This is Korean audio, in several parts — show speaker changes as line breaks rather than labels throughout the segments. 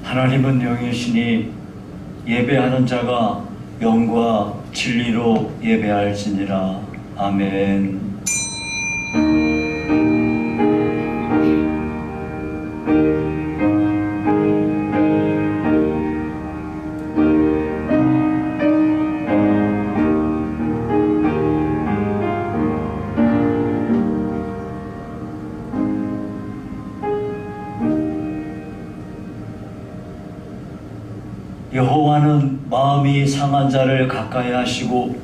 하나님은 영이시니 예배하는 자가 영과 진리로 예배할지니라. 아멘. 여호와는 마음이 상한 자를 가까이 하시고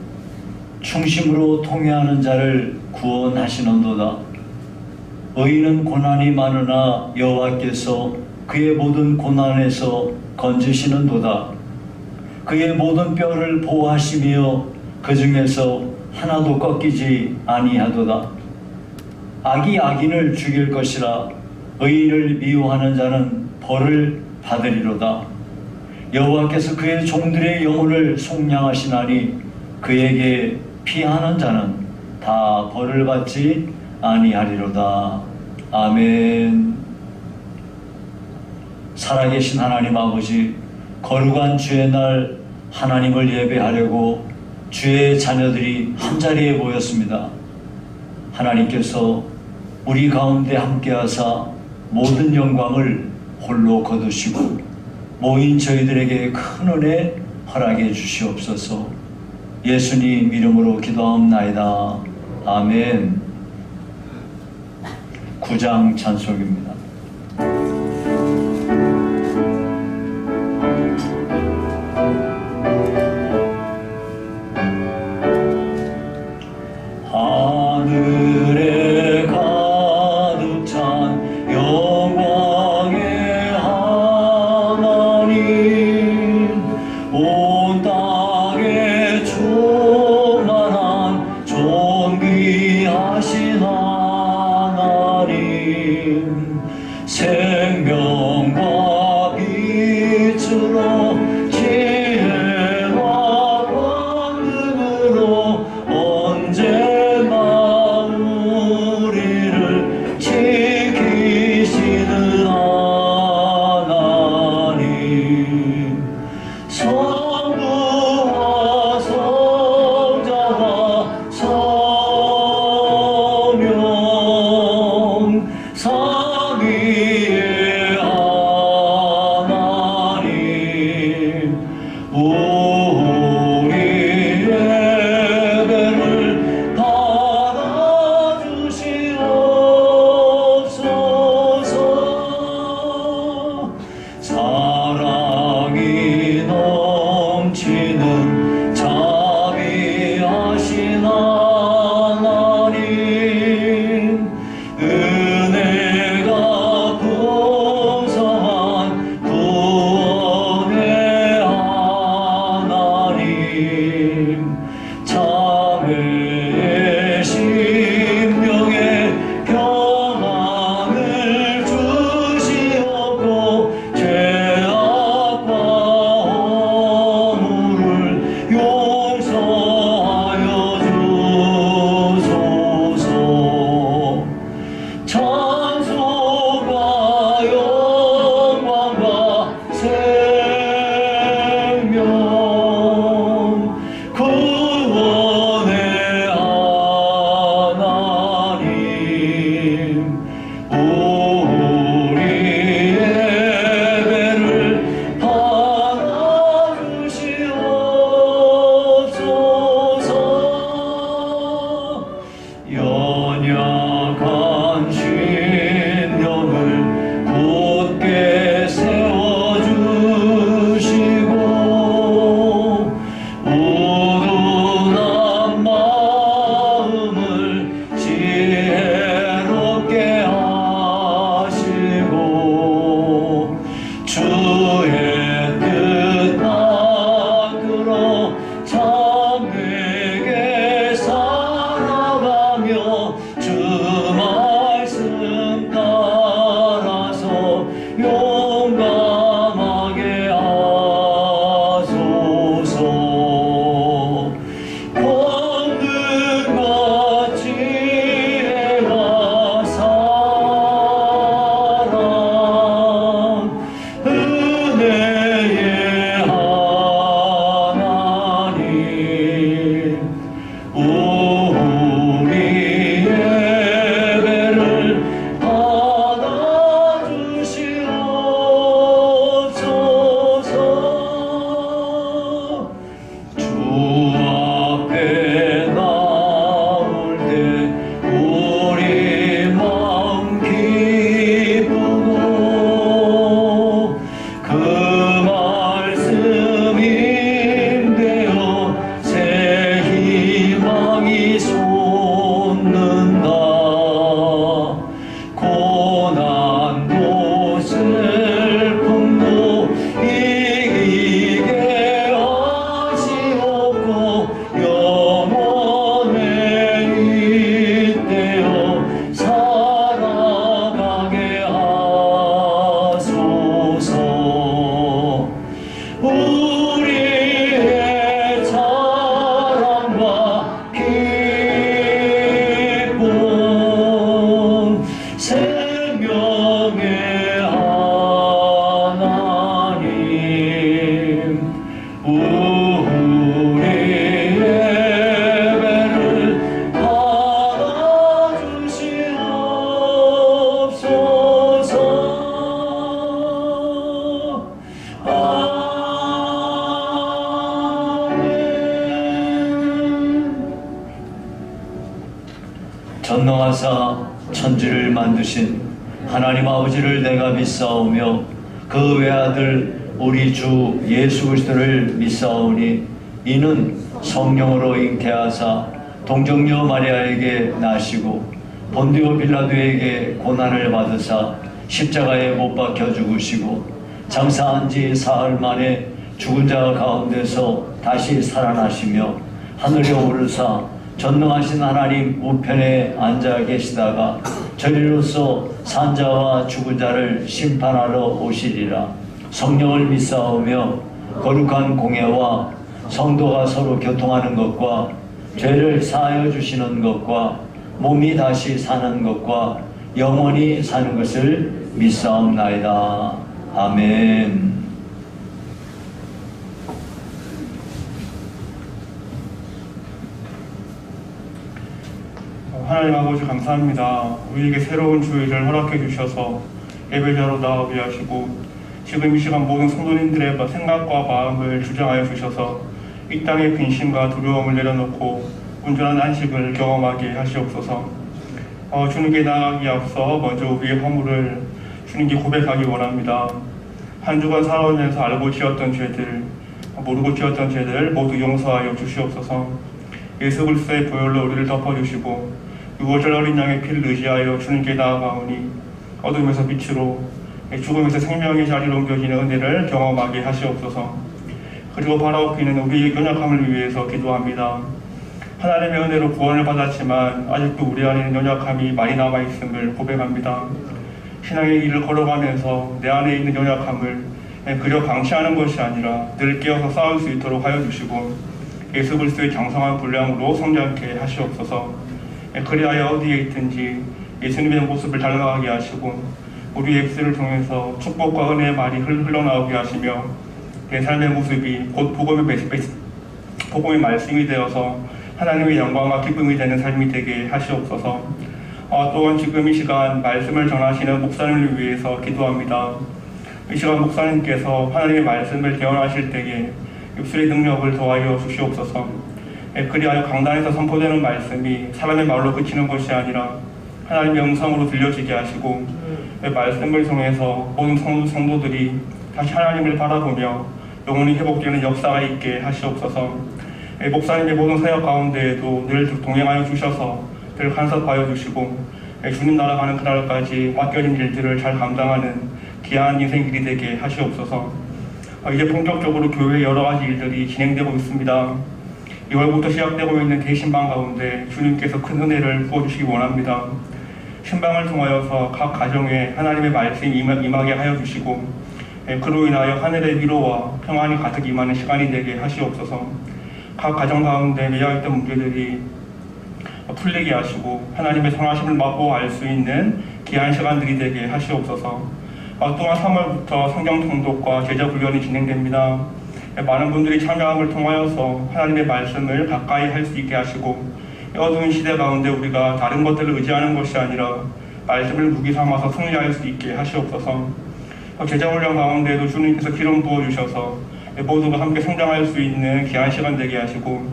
충심으로 통회하는 자를 구원하시는도다. 의인은 고난이 많으나 여호와께서 그의 모든 고난에서 건지시는도다. 그의 모든 뼈를 보호하시며 그 중에서 하나도 꺾이지 아니하도다. 악이 악인을 죽일 것이라. 의인을 미워하는 자는 벌을 받으리로다. 여호와께서 그의 종들의 영혼을 속량하시나니 그에게 피하는 자는 다 벌을 받지 아니하리로다. 아멘. 살아계신 하나님 아버지, 거룩한 주의 날 하나님을 예배하려고 주의 자녀들이 한자리에 모였습니다. 하나님께서 우리 가운데 함께하사 모든 영광을 홀로 거두시고 모인 저희들에게 큰 은혜 허락해 주시옵소서. 예수님 이름으로 기도하옵나이다. 아멘. 9장 찬송입니다. 하늘에 가득 찬 영광의 하나님, 온 땅에 충만한 존귀하신 하나님, 생명과 빛으로 지혜와 권능으로 언제나 우리를 지키시는 하나님, 성부와 성자와 성령 삼위의 하나님, 우리 예배를 받아주시옵소서. 사랑이 넘치는 자비하신 하나님, 은혜가 풍성한 구원의 하나님, 자매의 심령에 평안을 주시옵고 죄악과 허물을 용서하여 주소서. 찬송과 영광과 생명 구원의 하나님, 우리 예배를 받아주시옵소서. 연약한 신령을 굳게 세워주시고 우둔한 마음을 지혜롭게 하시고 주의 뜻 따르러 참되게 살아가며 주 인도하사 천지를 만드신 하나님 아버지를 내가 믿사오며 그 외아들 우리 주 예수 그리스도를 믿사오니 이는 성령으로 잉태하사 동정녀 마리아에게 나시고 본디오 빌라도에게 고난을 받으사 십자가에 못 박혀 죽으시고 장사한 지 사흘 만에 죽은 자 가운데서 다시 살아나시며 하늘에 오르사 전능하신 하나님 우편에 앉아 계시다가 저리로서 산자와 죽은 자를 심판하러 오시리라. 성령을 믿사오며 거룩한 공예와 성도가 서로 교통하는 것과 죄를 사하여 주시는 것과 몸이 다시 사는 것과 영원히 사는 것을 믿사옵나이다. 아멘.
하나님 아버지 감사합니다. 우리에게 새로운 주일을 허락해 주셔서 예배자로 나오게 하시고 지금 이 시간 모든 성도님들의 생각과 마음을 주장하여 주셔서 이 땅의 근심과 두려움을 내려놓고 온전한 안식을 경험하게 하시옵소서. 주님께 나아가기 앞서 먼저 우리의 허물을 주님께 고백하기 원합니다. 한 주간 살아오면서 알고 지었던 죄들, 모르고 지었던 죄들 모두 용서하여 주시옵소서. 예수 그리스도의 보혈로 우리를 덮어주시고 유월절 어린 양의 피를 의지하여 주님께 나아가오니 어둠에서 빛으로 죽음에서 생명의 자리로 옮겨지는 은혜를 경험하게 하시옵소서. 그리고 바라옵기는 우리의 연약함을 위해서 기도합니다. 하나님의 은혜로 구원을 받았지만 아직도 우리 안에는 연약함이 많이 남아있음을 고백합니다. 신앙의 길을 걸어가면서 내 안에 있는 연약함을 그저 방치하는 것이 아니라 늘 깨어서 싸울 수 있도록 하여 주시고 예수 그리스도의 장성한 분량으로 성장케 하시옵소서. 그리하여 어디에 있든지 예수님의 모습을 닮아가게 하시고 우리의 입술을 통해서 축복과 은혜의 말이 흘러나오게 하시며 내 삶의 모습이 곧 복음의 말씀이 되어서 하나님의 영광과 기쁨이 되는 삶이 되게 하시옵소서. 또한 지금 이 시간 말씀을 전하시는 목사님을 위해서 기도합니다. 이 시간 목사님께서 하나님의 말씀을 대언하실 때에 입술의 능력을 더하여 주시옵소서. 그리하여 강단에서 선포되는 말씀이 사람의 말로 그치는 것이 아니라 하나님의 음성으로 들려지게 하시고 말씀을 통해서 모든 성도들이 다시 하나님을 바라보며 영혼이 회복되는 역사가 있게 하시옵소서. 목사님의 모든 사역 가운데에도 늘 동행하여 주셔서 늘 간섭하여 주시고 주님 나라 가는 그날까지 맡겨진 일들을 잘 감당하는 귀한 인생 길이 되게 하시옵소서. 이제 본격적으로 교회의 여러 가지 일들이 진행되고 있습니다. 2월부터 시작되고 있는 대신방 가운데 주님께서 큰 은혜를 부어주시기 원합니다. 신방을 통하여서 각 가정에 하나님의 말씀이 임하게 하여 주시고 그로 인하여 하늘의 위로와 평안이 가득 임하는 시간이 되게 하시옵소서. 각 가정 가운데 매여있던 문제들이 풀리게 하시고 하나님의 선하심을 맛보아 알 수 있는 귀한 시간들이 되게 하시옵소서. 또한 3월부터 성경 통독과 제자 훈련이 진행됩니다. 많은 분들이 참여함을 통하여서 하나님의 말씀을 가까이 할 수 있게 하시고 어두운 시대 가운데 우리가 다른 것들을 의지하는 것이 아니라 말씀을 무기 삼아서 승리할 수 있게 하시옵소서. 제자 훈련 가운데도 주님께서 기름 부어주셔서 모두가 함께 성장할 수 있는 귀한 시간 되게 하시고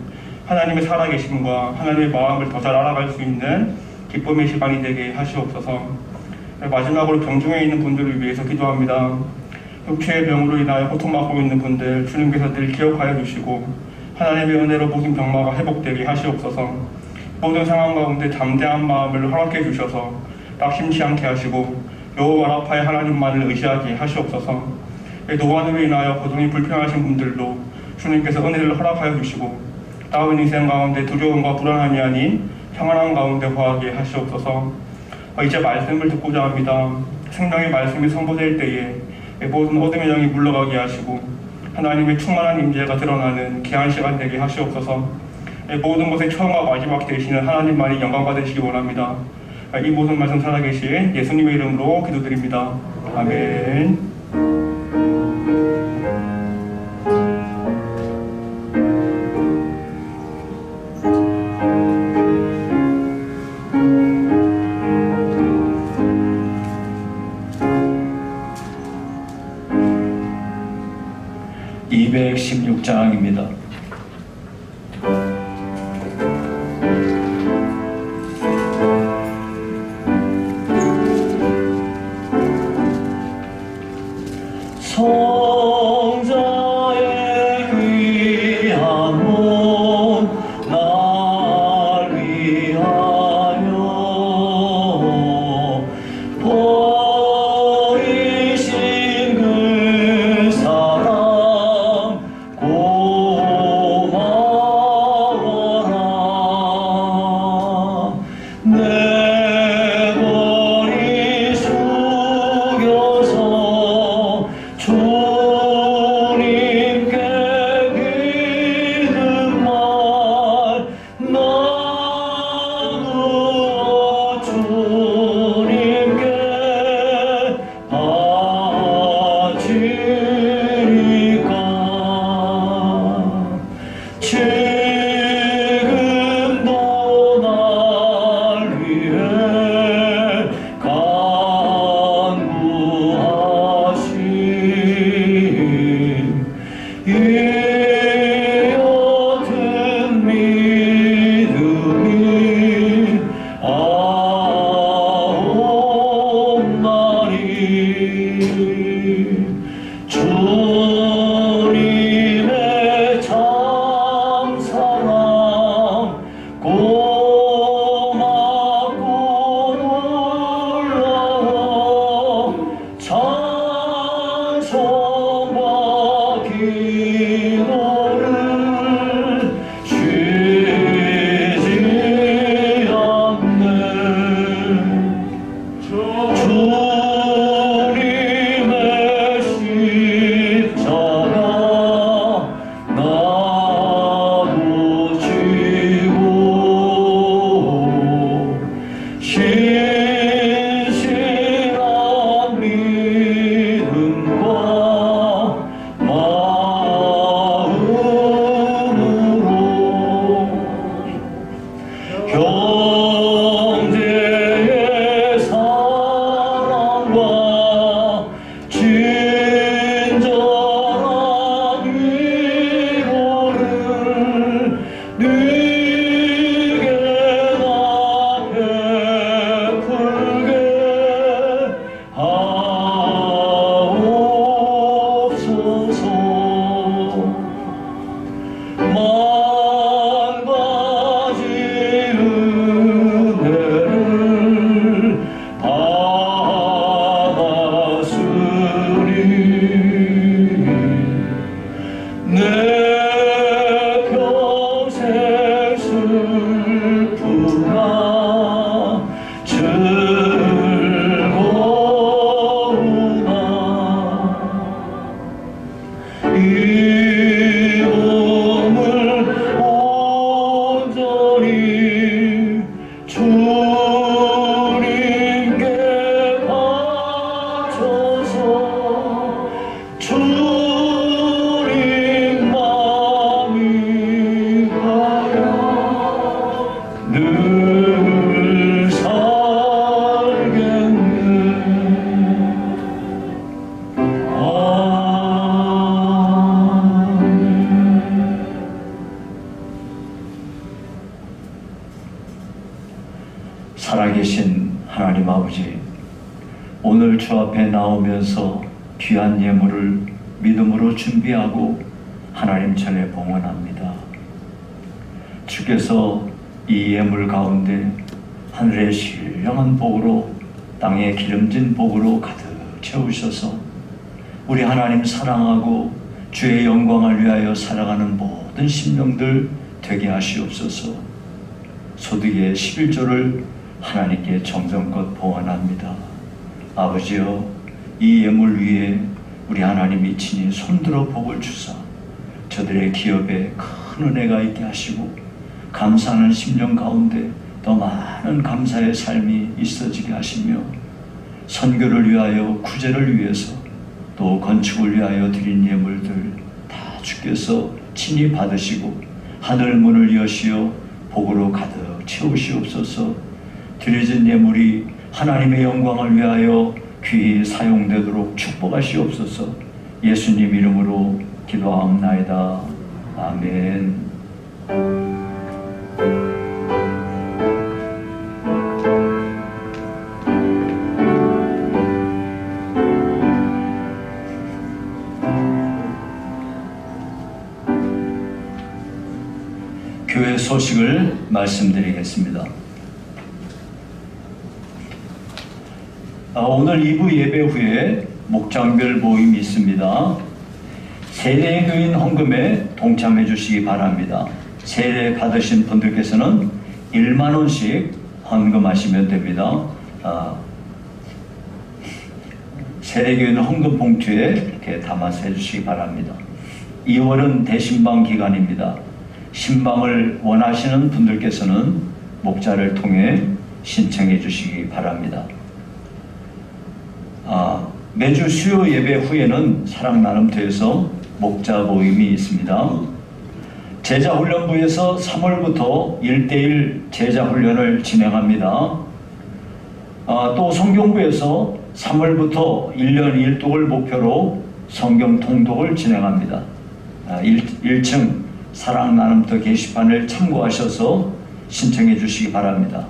하나님의 살아계심과 하나님의 마음을 더 잘 알아갈 수 있는 기쁨의 시간이 되게 하시옵소서. 마지막으로 병중에 있는 분들을 위해서 기도합니다. 육체의 병으로 인하여 고통받고 있는 분들 주님께서 늘 기억하여 주시고 하나님의 은혜로 모든 병마가 회복되게 하시옵소서. 모든 상황 가운데 담대한 마음을 허락해 주셔서 낙심치 않게 하시고 여호와 라파의 하나님만을 의지하게 하시옵소서. 노안으로 인하여 고통이 불편하신 분들도 주님께서 은혜를 허락하여 주시고 다음 인생 가운데 두려움과 불안함이 아닌 평안한 가운데 거하게 하시옵소서. 이제 말씀을 듣고자 합니다. 생명의 말씀이 선포될 때에 모든 어둠의 영이 물러가게 하시고 하나님의 충만한 임재가 드러나는 귀한 시간 되게 하시옵소서. 모든 것의 처음과 마지막 되시는 하나님만이 영광 받으시기 원합니다. 이 모든 말씀 살아계신 예수님의 이름으로 기도드립니다. 아멘.
(216장입니다) 진실한 믿음과 마음으로 형제의 사랑과 진정한 위로를 네게 나 베풀게 하옵소서. 만 가지 은혜를 받았으니 내 평생 슬프나 즐거우나 이 몸을 온전히 주님께 바쳐서 주님 마음이 가야 늘 살겠네. 살아계신 하나님 아버지, 오늘 주 앞에 나오면서 귀한 예물을 믿음으로 준비하고 하나님 전에 봉헌합니다. 주께서 이 예물 가운데 하늘의 신령한 복으로 땅의 기름진 복으로 가득 채우셔서 우리 하나님 사랑하고 주의 영광을 위하여 살아가는 모든 심령들 되게 하시옵소서. 소득의 11조를 하나님께 정성껏 봉헌합니다. 아버지여, 이 예물 위에 우리 하나님이 친히 손들어 복을 주사 저들의 기업에 큰 은혜가 있게 하시고 감사하는 심령 가운데 더 많은 감사의 삶이 있어지게 하시며 선교를 위하여, 구제를 위해서, 또 건축을 위하여 드린 예물들 다 주께서 친히 받으시고 하늘 문을 여시어 복으로 가득 채우시옵소서. 드려진 예물이 하나님의 영광을 위하여 귀히 사용되도록 축복하시옵소서. 예수님 이름으로 기도하옵나이다. 아멘. 교회 소식을 말씀드리겠습니다. 오늘 2부 예배 후에 목장별 모임이 있습니다. 세례교인 헌금에 동참해 주시기 바랍니다. 세례 받으신 분들께서는 1만 원씩 헌금하시면 됩니다. 세례교인 헌금 봉투에 이렇게 담아서 해주시기 바랍니다. 2월은 대신방 기간입니다. 신방을 원하시는 분들께서는 목자를 통해 신청해 주시기 바랍니다. 매주 수요 예배 후에는 사랑나눔터에서 목자 모임이 있습니다. 제자훈련부에서 3월부터 1:1 제자훈련을 진행합니다. 또 성경부에서 3월부터 1년 1독을 목표로 성경 통독을 진행합니다. 1층 사랑나눔터 게시판을 참고하셔서 신청해 주시기 바랍니다.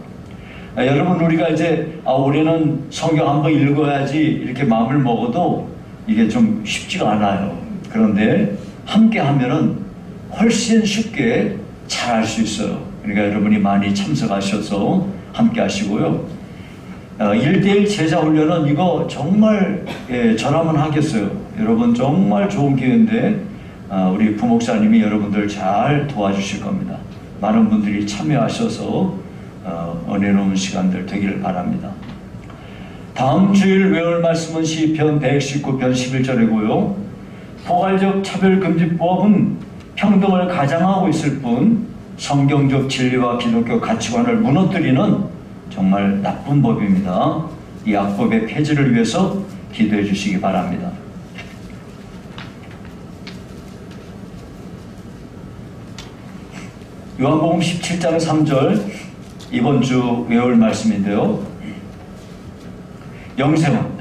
여러분, 우리가 이제 올해는 성경 한번 읽어야지 이렇게 마음을 먹어도 이게 좀 쉽지가 않아요. 그런데 함께 하면은 훨씬 쉽게 잘할 수 있어요. 그러니까 여러분이 많이 참석하셔서 함께 하시고요. 1:1 제자훈련은 이거 정말 저라면 하겠어요. 여러분 정말 좋은 기회인데 우리 부목사님이 여러분들 잘 도와주실 겁니다. 많은 분들이 참여하셔서 은혜로운 시간들 되기를 바랍니다. 다음 주일 외울 말씀은 시편 119편 11절이고요. 포괄적 차별금지법은 평등을 가장하고 있을 뿐 성경적 진리와 기독교 가치관을 무너뜨리는 정말 나쁜 법입니다. 이 악법의 폐지를 위해서 기도해 주시기 바랍니다. 요한복음 17장 3절 이번 주 외울 말씀인데요. 영생은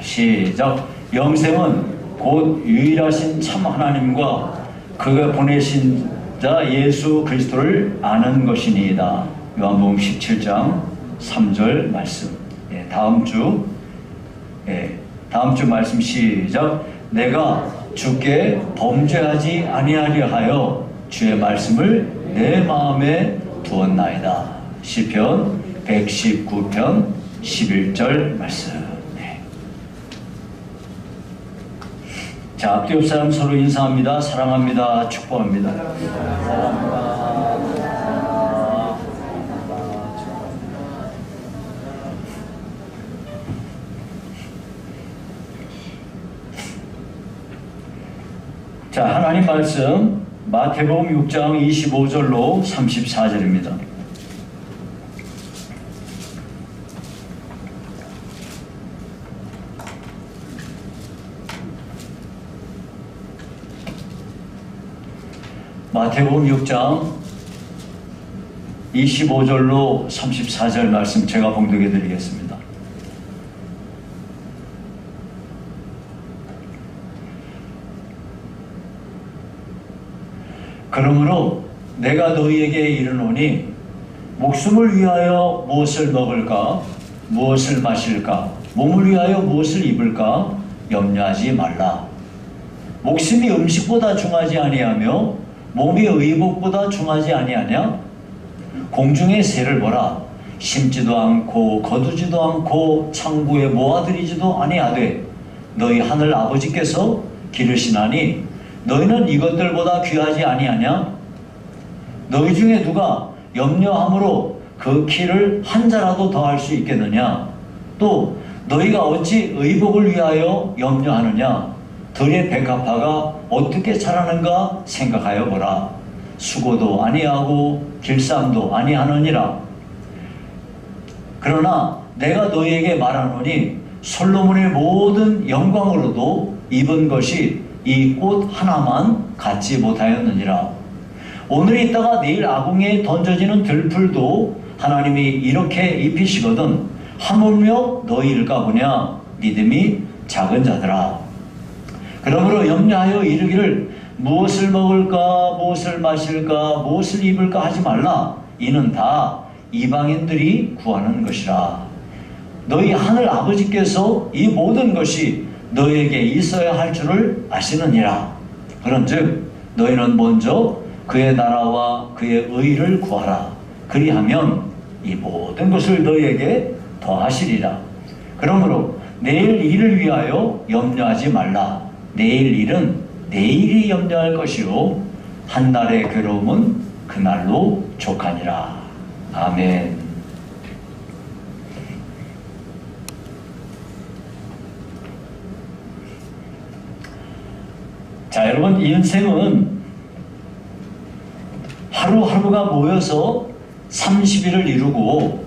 시작. 영생은 곧 유일하신 참 하나님과 그가 보내신 자 예수 그리스도를 아는 것이니이다. 요한복음 17장 3절 말씀. 다음 주 말씀 시작. 내가 주께 범죄하지 아니하려 하여 주의 말씀을 내 마음에 두었나이다. 시편 119편 11절 말씀. 자, 앞뒤 옆 사람 서로 인사합니다. 사랑합니다. 축복합니다. 자, 하나님 말씀 마태복음 6장 25절로 34절입니다. 마태복음 6장 25절로 34절 말씀 제가 봉독해 드리겠습니다. 그러므로 내가 너희에게 이르노니 목숨을 위하여 무엇을 먹을까 무엇을 마실까 몸을 위하여 무엇을 입을까 염려하지 말라. 목숨이 음식보다 중하지 아니하며 몸이 의복보다 중하지 아니하냐? 공중의 새를 보라. 심지도 않고 거두지도 않고 창고에 모아들이지도 아니하되 너희 하늘 아버지께서 기르시나니 너희는 이것들보다 귀하지 아니하냐? 너희 중에 누가 염려함으로 그 키를 한 자라도 더할 수 있겠느냐? 또 너희가 어찌 의복을 위하여 염려하느냐? 들의 백합화가 어떻게 자라는가 생각하여 보라. 수고도 아니하고 길쌈도 아니하느니라. 그러나 내가 너희에게 말하노니 솔로몬의 모든 영광으로도 입은 것이 이 꽃 하나만 갖지 못하였느니라. 오늘 있다가 내일 아궁이에 던져지는 들풀도 하나님이 이렇게 입히시거든 하물며 너희일까 보냐. 믿음이 작은 자들아. 그러므로 염려하여 이르기를 무엇을 먹을까 무엇을 마실까 무엇을 입을까 하지 말라. 이는 다 이방인들이 구하는 것이라. 너희 하늘 아버지께서 이 모든 것이 너희에게 있어야 할 줄을 아시느니라. 그런즉 너희는 먼저 그의 나라와 그의 의를 구하라. 그리하면 이 모든 것을 너희에게 더하시리라. 그러므로 내일 일을 위하여 염려하지 말라. 내일 일은 내일이 염려할 것이요 한 날의 괴로움은 그날로 족하니라. 아멘. 자, 여러분, 인생은 하루하루가 모여서 30일을 이루고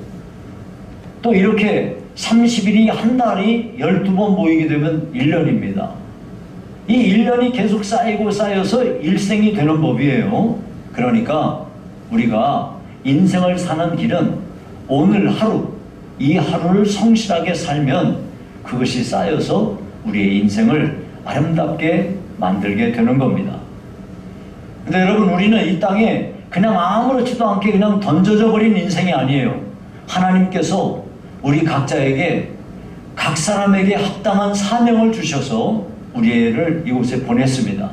또 이렇게 30일이 한 달이 12번 모이게 되면 1년입니다. 이 1년이 계속 쌓이고 쌓여서 일생이 되는 법이에요. 그러니까 우리가 인생을 사는 길은 오늘 하루, 이 하루를 성실하게 살면 그것이 쌓여서 우리의 인생을 아름답게 만들게 되는 겁니다. 근데 여러분, 우리는 이 땅에 그냥 아무렇지도 않게 그냥 던져져 버린 인생이 아니에요. 하나님께서 우리 각자에게, 각 사람에게 합당한 사명을 주셔서 우리를 이곳에 보냈습니다.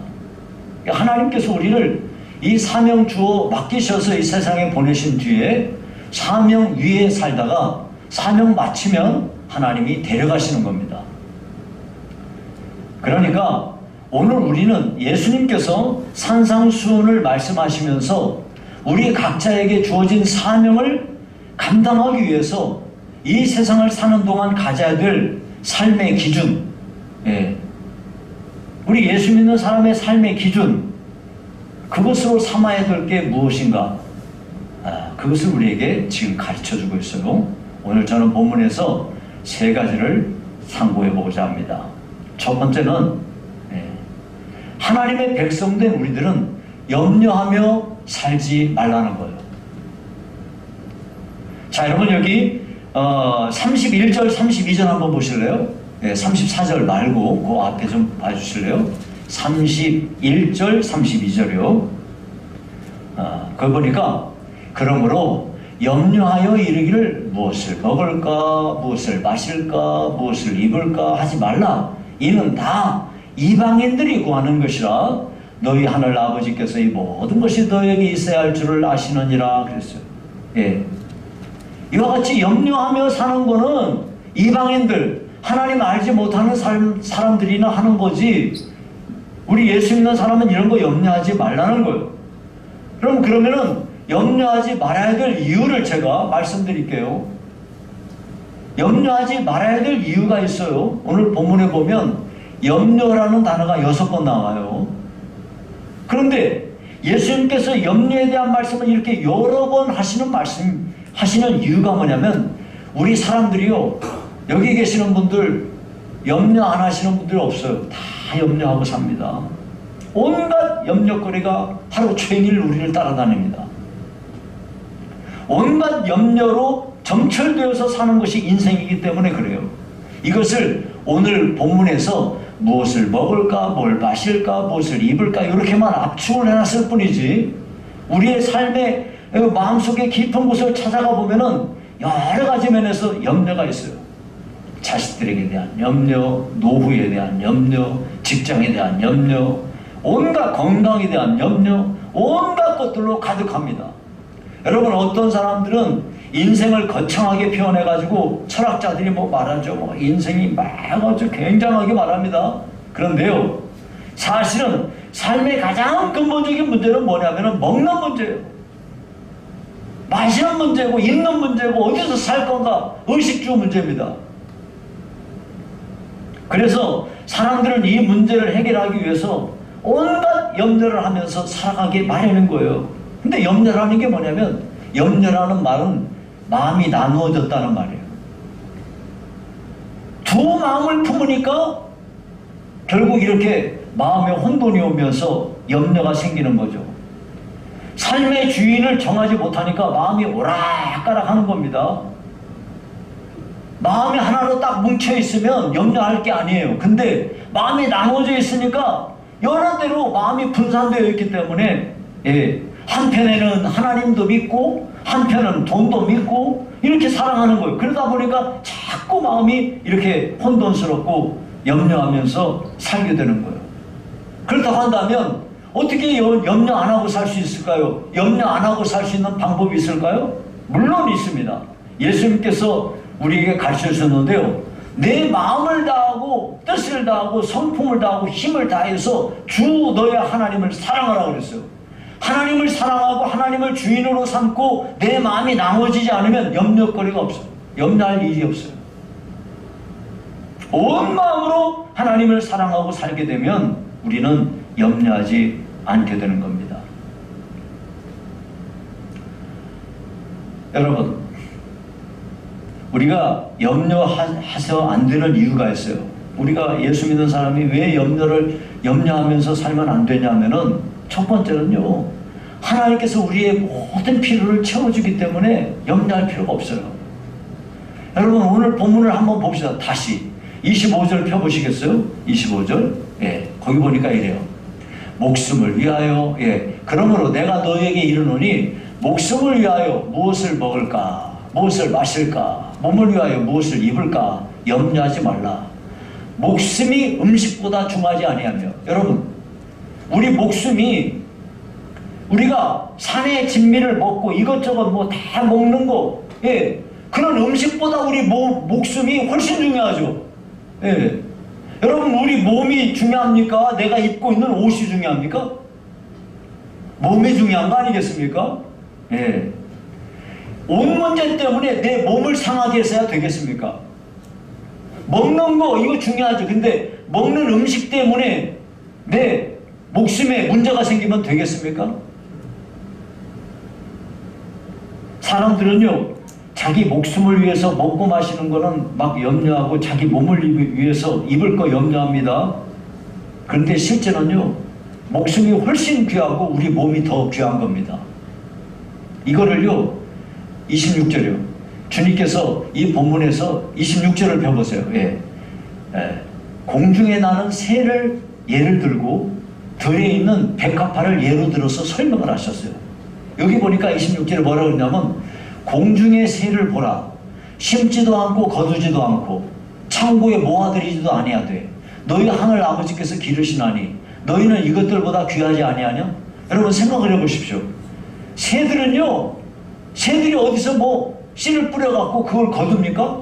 하나님께서 우리를 이 사명 주어 맡기셔서 이 세상에 보내신 뒤에 사명 위에 살다가 사명 마치면 하나님이 데려가시는 겁니다. 그러니까 오늘 우리는 예수님께서 산상수훈을 말씀하시면서 우리 각자에게 주어진 사명을 감당하기 위해서 이 세상을 사는 동안 가져야 될 삶의 기준, 우리 예수 믿는 사람의 삶의 기준, 그것으로 삼아야 될 게 무엇인가? 그것을 우리에게 지금 가르쳐주고 있어요. 오늘 저는 본문에서 세 가지를 상고해 보고자 합니다. 첫 번째는 하나님의 백성된 우리들은 염려하며 살지 말라는 거예요. 자, 여러분 여기 31절 32절 한번 보실래요? 34절 말고 그 앞에 좀 봐주실래요? 31절 32절이요. 그걸 보니까 그러므로 염려하여 이르기를 무엇을 먹을까 무엇을 마실까 무엇을 입을까 하지 말라. 이는 다 이방인들이 구하는 것이라 너희 하늘 아버지께서 이 모든 것이 너에게 있어야 할 줄을 아시느니라 그랬어요. 이와 같이 염려하며 사는 거는 이방인들, 하나님 알지 못하는 사람들이나 하는 거지, 우리 예수 믿는 사람은 이런 거 염려하지 말라는 거예요. 그러면은 염려하지 말아야 될 이유를 제가 말씀드릴게요. 염려하지 말아야 될 이유가 있어요. 오늘 본문에 보면 염려라는 단어가 6번 나와요. 그런데 예수님께서 염려에 대한 말씀을 이렇게 여러 번 하시는 이유가 뭐냐면, 우리 사람들이요, 여기 계시는 분들 염려 안 하시는 분들 없어요. 다 염려하고 삽니다. 온갖 염려거리가 하루 종일 우리를 따라다닙니다. 온갖 염려로 점철되어서 사는 것이 인생이기 때문에 그래요. 이것을 오늘 본문에서 무엇을 먹을까, 뭘 마실까, 무엇을 입을까 이렇게만 압축을 해놨을 뿐이지, 우리의 삶의 마음속의 깊은 곳을 찾아가 보면은 여러 가지 면에서 염려가 있어요. 자식들에게 대한 염려, 노후에 대한 염려, 직장에 대한 염려, 온갖 건강에 대한 염려, 온갖 것들로 가득합니다. 여러분, 어떤 사람들은 인생을 거창하게 표현해가지고 철학자들이 말하죠. 인생이 막 아주 굉장하게 말합니다. 그런데요, 사실은 삶의 가장 근본적인 문제는 뭐냐면 먹는 문제예요. 마시는 문제고, 입는 문제고, 어디서 살 건가 의식주 문제입니다. 그래서 사람들은 이 문제를 해결하기 위해서 온갖 염려를 하면서 살아가기 마련인 거예요. 근데 염려라는 게 뭐냐면, 염려라는 말은 마음이 나누어졌다는 말이에요. 두 마음을 품으니까 결국 이렇게 마음에 혼돈이 오면서 염려가 생기는 거죠. 삶의 주인을 정하지 못하니까 마음이 오락가락 하는 겁니다. 마음이 하나로 딱 뭉쳐 있으면 염려할 게 아니에요. 근데 마음이 나눠져 있으니까 여러 대로 마음이 분산되어 있기 때문에, 한편에는 하나님도 믿고 한편은 돈도 믿고 이렇게 살아가는 거예요. 그러다 보니까 자꾸 마음이 이렇게 혼돈스럽고 염려하면서 살게 되는 거예요. 그렇다고 한다면 어떻게 염려 안 하고 살 수 있을까요? 염려 안 하고 살 수 있는 방법이 있을까요? 물론 있습니다. 예수님께서 우리에게 가르쳐 주셨는데요, 내 마음을 다하고 뜻을 다하고 성품을 다하고 힘을 다해서 주 너의 하나님을 사랑하라고 그랬어요. 하나님을 사랑하고 하나님을 주인으로 삼고 내 마음이 나눠지지 않으면 염려거리가 없어요. 염려할 일이 없어요. 온 마음으로 하나님을 사랑하고 살게 되면 우리는 염려하지 않게 되는 겁니다. 여러분, 우리가 염려해서 안 되는 이유가 있어요. 우리가 예수 믿는 사람이 왜 염려하면서 살면 안 되냐면은, 첫 번째는요, 하나님께서 우리의 모든 필요를 채워주기 때문에 염려할 필요가 없어요. 여러분, 오늘 본문을 한번 봅시다. 다시 25절 펴보시겠어요? 25절. 거기 보니까 이래요. 목숨을 위하여, 그러므로 내가 너에게 이르노니 목숨을 위하여 무엇을 먹을까, 무엇을 마실까, 몸을 위하여 무엇을 입을까 염려하지 말라. 목숨이 음식보다 중하지 아니하며. 여러분, 우리 목숨이, 우리가 산의 진미를 먹고 이것저것 다 먹는 거, 그런 음식보다 우리 목숨이 훨씬 중요하죠. 여러분, 우리 몸이 중요합니까? 내가 입고 있는 옷이 중요합니까? 몸이 중요한 거 아니겠습니까? 옷 문제 때문에 내 몸을 상하게 해서야 되겠습니까? 먹는 거 이거 중요하죠. 근데 먹는 음식 때문에 내 목숨에 문제가 생기면 되겠습니까? 사람들은요, 자기 목숨을 위해서 먹고 마시는 거는 막 염려하고 자기 몸을 위해서 입을 거 염려합니다. 그런데 실제는요, 목숨이 훨씬 귀하고 우리 몸이 더 귀한 겁니다. 이거를요, 26절이요. 주님께서 이 본문에서 26절을 펴보세요. 공중에 나는 새를 예를 들고 들에 있는 백합화를 예로 들어서 설명을 하셨어요. 여기 보니까 26절에 뭐라고 그러냐면, 공중의 새를 보라. 심지도 않고 거두지도 않고 창고에 모아들이지도 아니하되 너희 하늘 아버지께서 기르시나니 너희는 이것들보다 귀하지 아니하냐? 여러분 생각을 해보십시오. 새들은요, 새들이 어디서 뭐 씨를 뿌려갖고 그걸 거둡니까?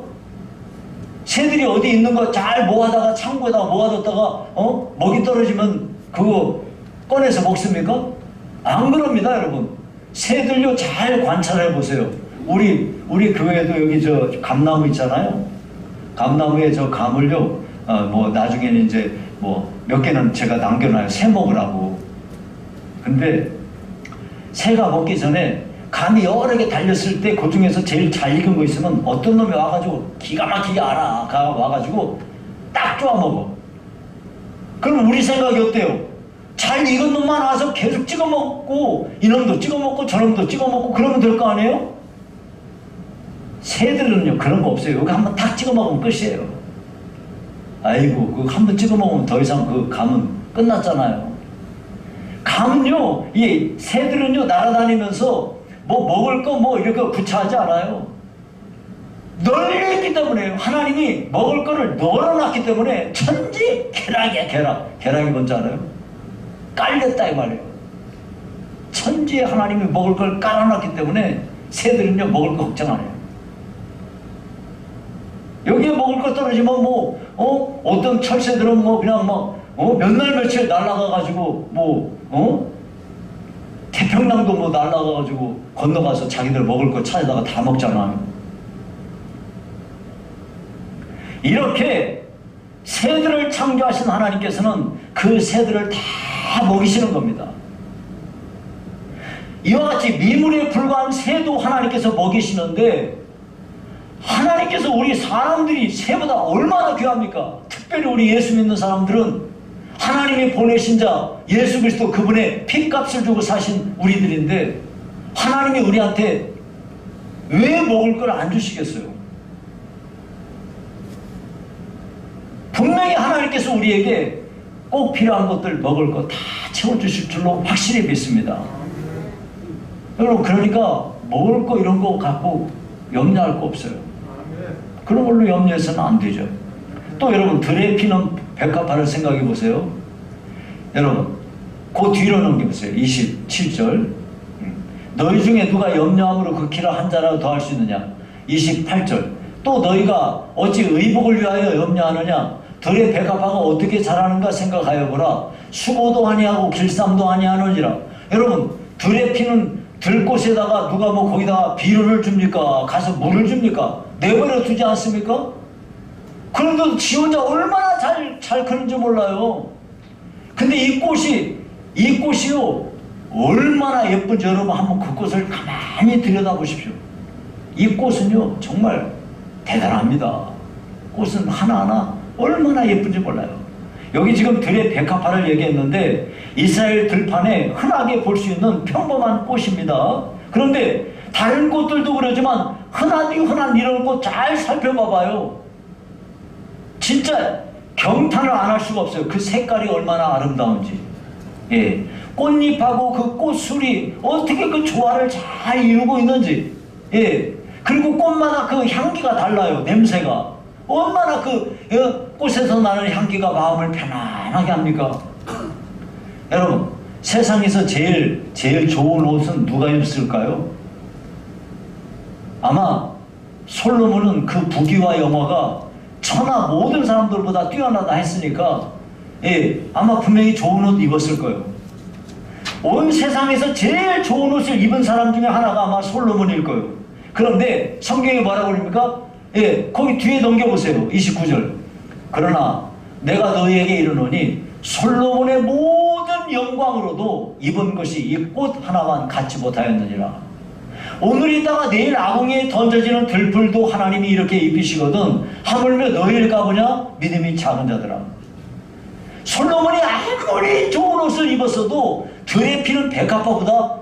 새들이 어디 있는 거 잘 모아다가 창고에다가 모아뒀다가 먹이 떨어지면 그거 꺼내서 먹습니까? 안 그럽니다, 여러분. 새들요, 잘 관찰해 보세요. 우리 교회도 여기 저 감나무 있잖아요. 감나무에 저 감을요, 뭐 나중에는 이제 뭐 몇 개는 제가 남겨놔요. 새 먹으라고. 근데 새가 먹기 전에 감이 여러 개 달렸을 때 그 중에서 제일 잘 익은 거 있으면 어떤 놈이 와가지고 기가 막히게 와가지고 딱 쪼아 먹어. 그럼 우리 생각이 어때요? 잘 익은 놈만 와서 계속 찍어 먹고 이놈도 찍어 먹고 저놈도 찍어 먹고 그러면 될 거 아니에요? 새들은요, 그런 거 없어요. 여기 한번 탁 찍어 먹으면 끝이에요. 아이고, 그 한번 찍어 먹으면 더 이상 그 감은 끝났잖아요. 감은요, 이 새들은요, 날아다니면서 뭐 먹을 거 뭐 이렇게 구차하지 않아요. 널려있기 때문에, 하나님이 먹을 거를 널어놨기 때문에 천지개락이야, 개락. 개락이 뭔지 알아요? 깔렸다 이 말이에요. 천지에 하나님이 먹을 걸 깔아놨기 때문에 새들은요, 먹을 거 걱정 안 해요. 여기에 먹을 거 떨어지면 어떤 철새들은 뭐 그냥 몇 날 며칠 날아가가지고 태평양도 뭐 날아가가지고 건너가서 자기들 먹을 거 찾아다가 다 먹잖아요. 이렇게 새들을 창조하신 하나님께서는 그 새들을 다 먹이시는 겁니다. 이와 같이 미물에 불과한 새도 하나님께서 먹이시는데, 하나님께서 우리 사람들이 새보다 얼마나 귀합니까? 특별히 우리 예수 믿는 사람들은 하나님이 보내신 자 예수 그리스도, 그분의 핏값을 주고 사신 우리들인데 하나님이 우리한테 왜 먹을 걸 안 주시겠어요? 분명히 하나님께서 우리에게 꼭 필요한 것들 먹을 거 다 채워주실 줄로 확실히 믿습니다. 여러분, 그러니까 먹을 거 이런 거 갖고 염려할 거 없어요. 그런 걸로 염려해서는 안 되죠. 또 여러분, 들에 피는 백합화를 생각해 보세요. 여러분, 그 뒤로 넘겨보세요. 27절. 너희 중에 누가 염려함으로 그 키를 한 자라도 더할 수 있느냐? 28절. 또 너희가 어찌 의복을 위하여 염려하느냐? 들의 백합화가 어떻게 자라는가 생각하여 보라. 수고도 아니하고 길쌈도 아니하느니라. 여러분, 들에 피는 들꽃에다가 누가 뭐 거기다가 비료를 줍니까? 가서 물을 줍니까? 내버려 두지 않습니까? 그런데도 지 혼자 얼마나 잘 크는지 몰라요. 근데 이 꽃이요, 얼마나 예쁜지 여러분 한번 그 꽃을 가만히 들여다보십시오. 이 꽃은요, 정말 대단합니다. 꽃은 하나하나 얼마나 예쁜지 몰라요. 여기 지금 들의 백합화를 얘기했는데 이스라엘 들판에 흔하게 볼 수 있는 평범한 꽃입니다. 그런데 다른 꽃들도 그러지만 흔한 이런 꽃 잘 살펴봐봐요. 진짜 경탄을 안 할 수가 없어요. 그 색깔이 얼마나 아름다운지. 예, 꽃잎하고 그 꽃술이 어떻게 그 조화를 잘 이루고 있는지. 예, 그리고 꽃마다 그 향기가 달라요. 냄새가 얼마나 꽃에서 나는 향기가 마음을 편안하게 합니까? 여러분, 세상에서 제일 좋은 옷은 누가 입었을까요? 아마 솔로몬은 그 부귀와 영화가 천하 모든 사람들보다 뛰어나다 했으니까, 예, 아마 분명히 좋은 옷 입었을 거예요. 온 세상에서 제일 좋은 옷을 입은 사람 중에 하나가 아마 솔로몬일 거예요. 그런데 성경이 뭐라고 그럽니까? 예, 거기 뒤에 넘겨보세요. 29절. 그러나 내가 너희에게 이르노니 솔로몬의 모든 영광으로도 입은 것이 이 꽃 하나만 갖지 못하였느니라. 오늘 있다가 내일 아궁이에 던져지는 들풀도 하나님이 이렇게 입히시거든. 하물며 너희일까 보냐? 믿음이 작은 자들아. 솔로몬이 아무리 좋은 옷을 입었어도 들에 피는 백합화보다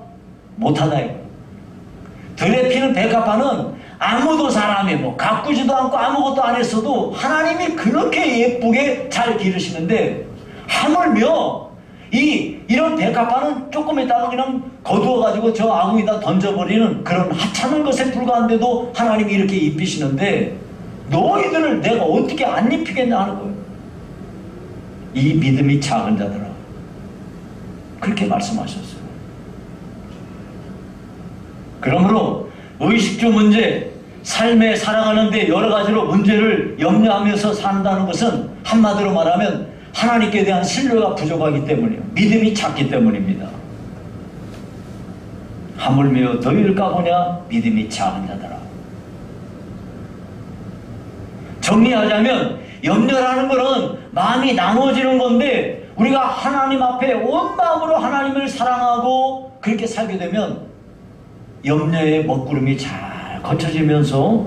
못하다. 들에 피는 백합화는 아무도 사람이 뭐 가꾸지도 않고 아무것도 안 했어도 하나님이 그렇게 예쁘게 잘 기르시는데, 하물며 이런 백합화는 조금 있다가 그냥 거두어가지고 저 아궁이다 던져버리는 그런 하찮은 것에 불과한데도 하나님이 이렇게 입히시는데, 너희들을 내가 어떻게 안 입히겠냐 하는 거예요. 이 믿음이 작은 자들아. 그렇게 말씀하셨어요. 그러므로 의식주 문제, 삶에 살아가는데 여러 가지로 문제를 염려하면서 산다는 것은 한마디로 말하면 하나님께 대한 신뢰가 부족하기 때문이에요. 믿음이 작기 때문입니다. 하물며 너희일까 보냐? 믿음이 작은 자들아. 정리하자면 염려라는 것은 마음이 나눠지는 건데, 우리가 하나님 앞에 온 마음으로 하나님을 사랑하고 그렇게 살게 되면 염려의 먹구름이 잘 거쳐지면서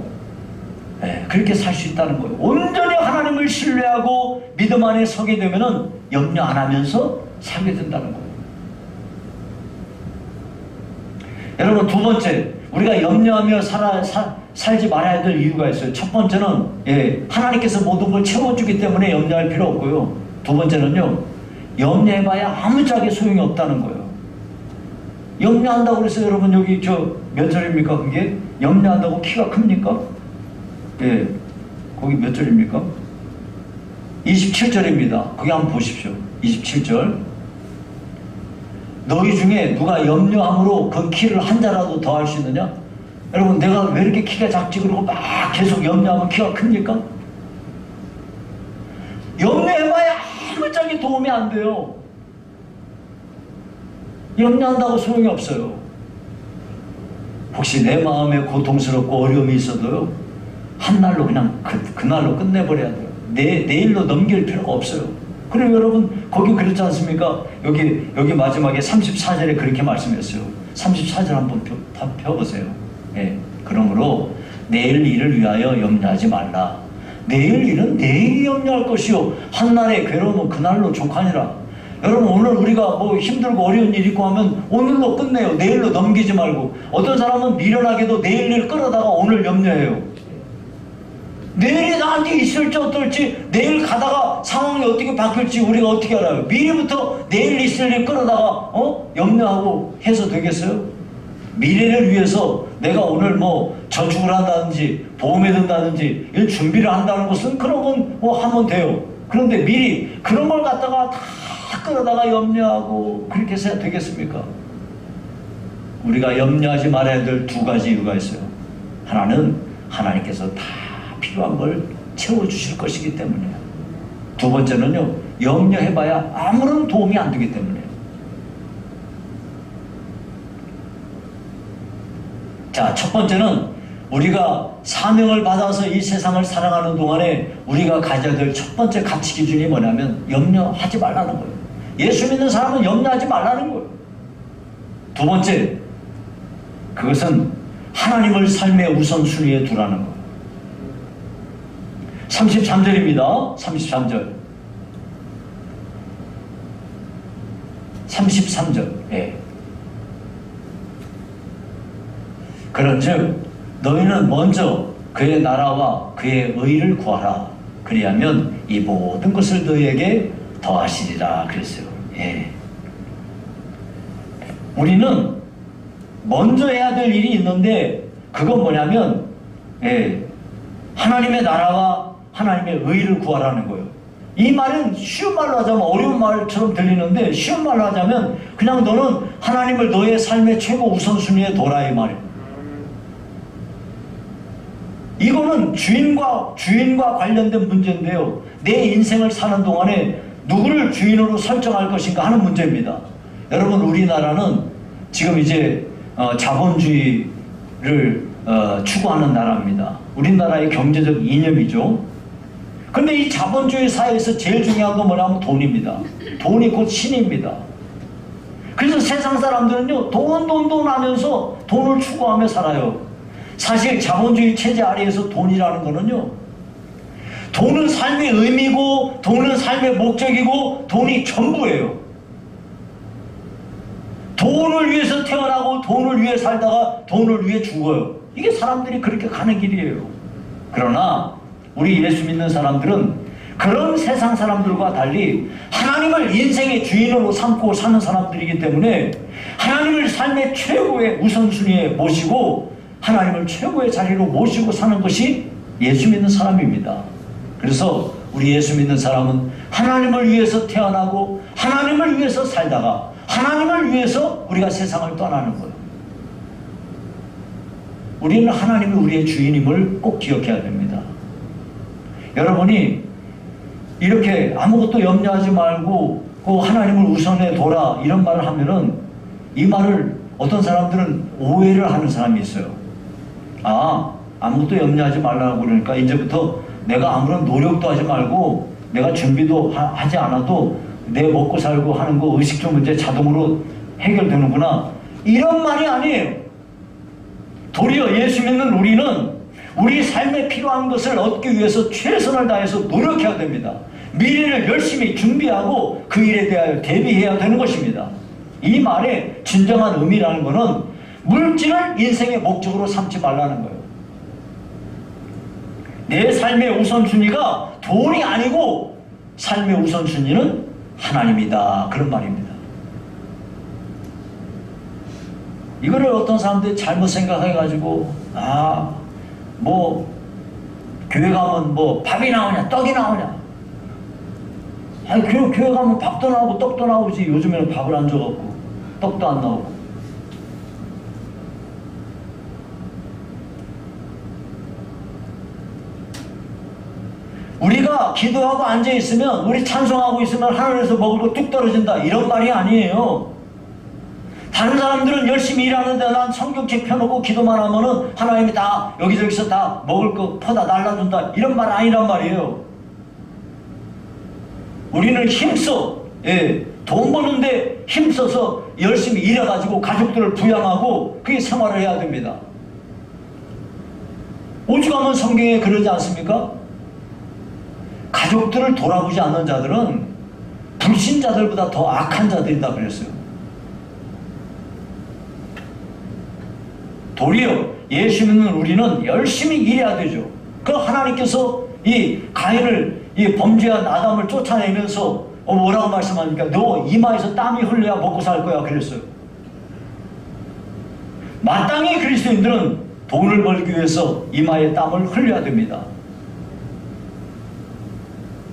그렇게 살 수 있다는 거예요. 온전히 하나님을 신뢰하고 믿음 안에 서게 되면 염려 안 하면서 살게 된다는 거예요. 여러분, 두 번째, 우리가 염려하며 살지 말아야 될 이유가 있어요. 첫 번째는 하나님께서 모든 걸 채워주기 때문에 염려할 필요 없고요. 두 번째는요, 염려해봐야 아무짝에 소용이 없다는 거예요. 염려한다고 그래서 여러분 여기 몇 절입니까? 그게 염려한다고 키가 큽니까? 거기 몇 절입니까? 27절입니다. 거기 한번 보십시오. 27절. 너희 중에 누가 염려함으로 그 키를 한 자라도 더 할 수 있느냐? 여러분, 내가 왜 이렇게 키가 작지? 그러고 막 계속 염려하면 키가 큽니까? 염려해봐야 아무짝에 도움이 안 돼요. 염려한다고 소용이 없어요. 혹시 내 마음에 고통스럽고 어려움이 있어도요, 한날로 그냥 그날로 끝내버려야 돼요. 내일로 넘길 필요가 없어요. 그리고 여러분, 거기 그렇지 않습니까? 여기 마지막에 34절에 그렇게 말씀했어요. 34절 한번 펴보세요. 그러므로 내일 일을 위하여 염려하지 말라. 내일 일은 내일이 염려할 것이요, 한날의 괴로움은 그날로 족하니라. 여러분, 오늘 우리가 뭐 힘들고 어려운 일 있고 하면 오늘로 끝내요. 내일로 넘기지 말고. 어떤 사람은 미련하게도 내일 일 끌어다가 오늘 염려해요. 내일이 나한테 있을지 어떨지, 내일 가다가 상황이 어떻게 바뀔지 우리가 어떻게 알아요? 미리부터 내일 있을 일 끌어다가 염려하고 해서 되겠어요? 미래를 위해서 내가 오늘 뭐 저축을 한다든지 보험에 든다든지 이 준비를 한다는 것은 그런 건 뭐 하면 돼요. 그런데 미리 그런 걸 갖다가 다 끌어다가 염려하고 그렇게 해서 되겠습니까? 우리가 염려하지 말아야 될 두 가지 이유가 있어요. 하나는 하나님께서 다 필요한 걸 채워주실 것이기 때문이에요. 두 번째는요, 염려해봐야 아무런 도움이 안 되기 때문이에요. 자, 첫 번째는 우리가 사명을 받아서 이 세상을 살아가는 동안에 우리가 가져야 될 첫 번째 가치 기준이 뭐냐면 염려하지 말라는 거예요. 예수 믿는 사람은 염려하지 말라는 거예요. 두 번째, 그것은 하나님을 삶의 우선순위에 두라는 거예요. 33절입니다. 33절. 33절. 그런즉 너희는 먼저 그의 나라와 그의 의를 구하라. 그리하면 이 모든 것을 너희에게 더하시리라 그랬어요. 우리는 먼저 해야 될 일이 있는데 그건 뭐냐면 하나님의 나라와 하나님의 의를 구하라는 거예요. 이 말은 쉬운 말로 하자면 어려운 말처럼 들리는데, 쉬운 말로 하자면 그냥 너는 하나님을 너의 삶의 최고 우선순위에 둬라 이 말이에요. 이거는 주인과 관련된 문제인데요, 내 인생을 사는 동안에 누구를 주인으로 설정할 것인가 하는 문제입니다. 여러분, 우리나라는 지금 이제 자본주의를 추구하는 나라입니다. 우리나라의 경제적 이념이죠. 근데 이 자본주의 사회에서 제일 중요한 건 뭐냐면 돈입니다. 돈이 곧 신입니다. 그래서 세상 사람들은요, 돈 하면서 돈을 추구하며 살아요. 사실 자본주의 체제 아래에서 돈이라는 거는요, 돈은 삶의 의미고, 돈은 삶의 목적이고, 돈이 전부예요. 돈을 위해서 태어나고, 돈을 위해 살다가, 돈을 위해 죽어요. 이게 사람들이 그렇게 가는 길이에요. 그러나, 우리 예수 믿는 사람들은 그런 세상 사람들과 달리 하나님을 인생의 주인으로 삼고 사는 사람들이기 때문에 하나님을 삶의 최고의 우선순위에 모시고 하나님을 최고의 자리로 모시고 사는 것이 예수 믿는 사람입니다. 그래서 우리 예수 믿는 사람은 하나님을 위해서 태어나고 하나님을 위해서 살다가 하나님을 위해서 우리가 세상을 떠나는 거예요. 우리는 하나님이 우리의 주인임을 꼭 기억해야 됩니다. 여러분이 이렇게 아무것도 염려하지 말고 하나님을 우선해 둬라 이런 말을 하면은 이 말을 어떤 사람들은 오해를 하는 사람이 있어요. 아무것도 염려하지 말라고 그러니까 이제부터 내가 아무런 노력도 하지 말고 내가 준비도 하지 않아도 내 먹고 살고 하는 거 의식주 문제 자동으로 해결되는구나, 이런 말이 아니에요. 도리어 예수 믿는 우리는 우리 삶에 필요한 것을 얻기 위해서 최선을 다해서 노력해야 됩니다. 미래를 열심히 준비하고 그 일에 대하여 대비해야 되는 것입니다. 이 말의 진정한 의미라는 것은 물질을 인생의 목적으로 삼지 말라는 거예요. 내 삶의 우선순위가 돈이 아니고 삶의 우선순위는 하나님이다, 그런 말입니다. 이거를 어떤 사람들이 잘못 생각해가지고 교회 가면 밥이 나오냐 떡이 나오냐, 교회 가면 밥도 나오고 떡도 나오지. 요즘에는 밥을 안 줘갖고 떡도 안 나오고. 우리가 기도하고 앉아있으면, 우리 찬송하고 있으면 하늘에서 먹을 거 뚝 떨어진다, 이런 말이 아니에요. 다른 사람들은 열심히 일하는데 난 성경책 펴놓고 기도만 하면은 하나님이 다 여기저기서 다 먹을 거 퍼다 날라준다, 이런 말 아니란 말이에요. 우리는 힘써, 돈 버는데 힘써서 열심히 일해가지고 가족들을 부양하고 그게 생활을 해야 됩니다. 오죽하면 성경에 그러지 않습니까? 가족들을 돌아보지 않는 자들은 불신자들보다 더 악한 자들이다 그랬어요. 도리어 예수 믿는 우리는 열심히 일해야 되죠. 그 하나님께서 이 가인을, 이 범죄한 아담을 쫓아내면서 뭐라고 말씀합니까? 너 이마에서 땀이 흘려야 먹고 살 거야 그랬어요. 마땅히 그리스도인들은 돈을 벌기 위해서 이마에 땀을 흘려야 됩니다.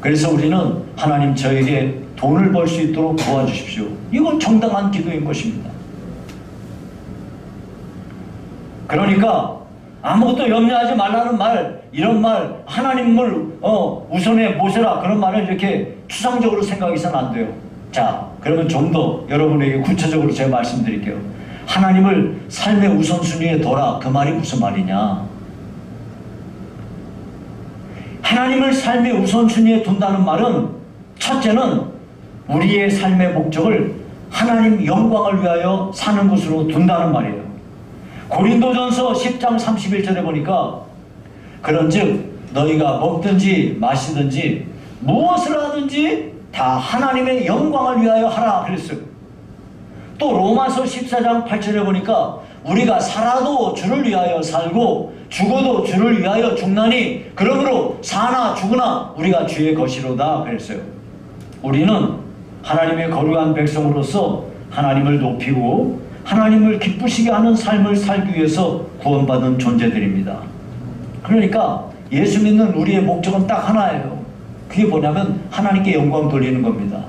그래서 우리는 하나님 저에게 돈을 벌 수 있도록 도와주십시오, 이건 정당한 기도인 것입니다. 그러니까 아무것도 염려하지 말라는 말, 이런 말, 하나님을 우선에 모셔라, 그런 말을 이렇게 추상적으로 생각해서는 안 돼요. 자, 그러면 좀 더 여러분에게 구체적으로 제가 말씀드릴게요. 하나님을 삶의 우선순위에 둬라, 그 말이 무슨 말이냐? 하나님을 삶의 우선순위에 둔다는 말은, 첫째는 우리의 삶의 목적을 하나님 영광을 위하여 사는 것으로 둔다는 말이에요. 고린도전서 10장 31절에 보니까 그런즉 너희가 먹든지 마시든지 무엇을 하든지 다 하나님의 영광을 위하여 하라 그랬어요. 또 로마서 14장 8절에 보니까 우리가 살아도 주를 위하여 살고 죽어도 주를 위하여 죽나니 그러므로 사나 죽으나 우리가 주의 것이로다 그랬어요. 우리는 하나님의 거룩한 백성으로서 하나님을 높이고 하나님을 기쁘시게 하는 삶을 살기 위해서 구원받은 존재들입니다. 그러니까 예수 믿는 우리의 목적은 딱 하나예요. 그게 뭐냐면 하나님께 영광 돌리는 겁니다.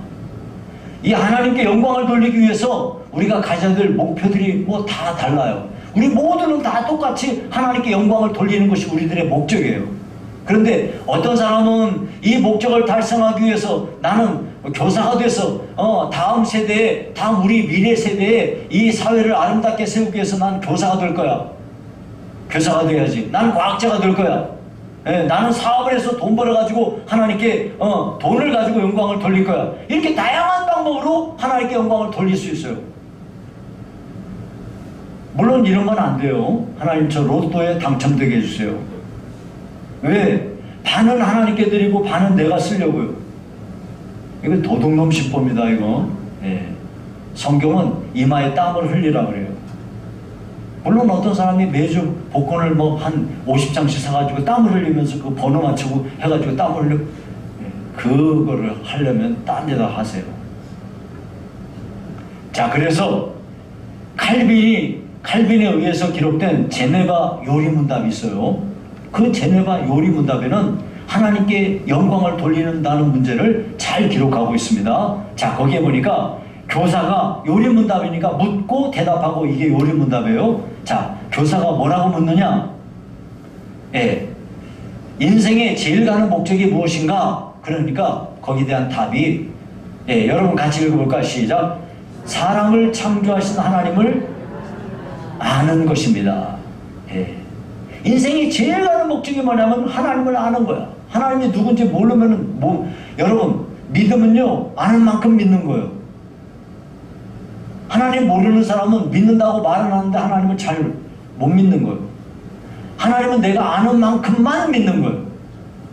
이 하나님께 영광을 돌리기 위해서 우리가 가져야 될 목표들이 다 달라요. 우리 모두는 다 똑같이 하나님께 영광을 돌리는 것이 우리들의 목적이에요. 그런데 어떤 사람은 이 목적을 달성하기 위해서 나는 교사가 돼서 다음 세대에, 다음 우리 미래 세대에 이 사회를 아름답게 세우기 위해서 난 교사가 될 거야. 교사가 돼야지. 나는 과학자가 될 거야. 나는 사업을 해서 돈 벌어가지고 하나님께 돈을 가지고 영광을 돌릴 거야. 이렇게 다양한 방법으로 하나님께 영광을 돌릴 수 있어요. 물론 이런 건 안 돼요. 하나님 저 로또에 당첨되게 해주세요. 왜? 반은 하나님께 드리고 반은 내가 쓰려고요. 이거 도둑놈 신법입니다, 이거. 예. 성경은 이마에 땀을 흘리라 그래요. 물론 어떤 사람이 매주 복권을 뭐 한 50장씩 사가지고 땀을 흘리면서 그 번호 맞추고 해가지고 땀을 흘려. 그거를 하려면 딴 데다 하세요. 자, 그래서 칼빈에 의해서 기록된 제네바 요리문답이 있어요. 그 제네바 요리문답에는 하나님께 영광을 돌리는다는 문제를 잘 기록하고 있습니다. 자, 거기에 보니까 교사가 요리문답이니까 묻고 대답하고 이게 요리문답이에요. 자, 교사가 뭐라고 묻느냐? 예, 인생의 제일 가는 목적이 무엇인가? 그러니까 거기에 대한 답이, 예, 여러분 같이 읽어볼까? 시작. 사람을 창조하신 하나님을 아는 것입니다. 예. 인생이 제일 가는 목적이 뭐냐면 하나님을 아는 거야. 하나님이 누군지 모르면은 여러분 믿음은요 아는 만큼 믿는 거예요. 하나님 모르는 사람은 믿는다고 말은 하는데 하나님을 잘 못 믿는 거예요. 하나님은 내가 아는 만큼만 믿는 거예요.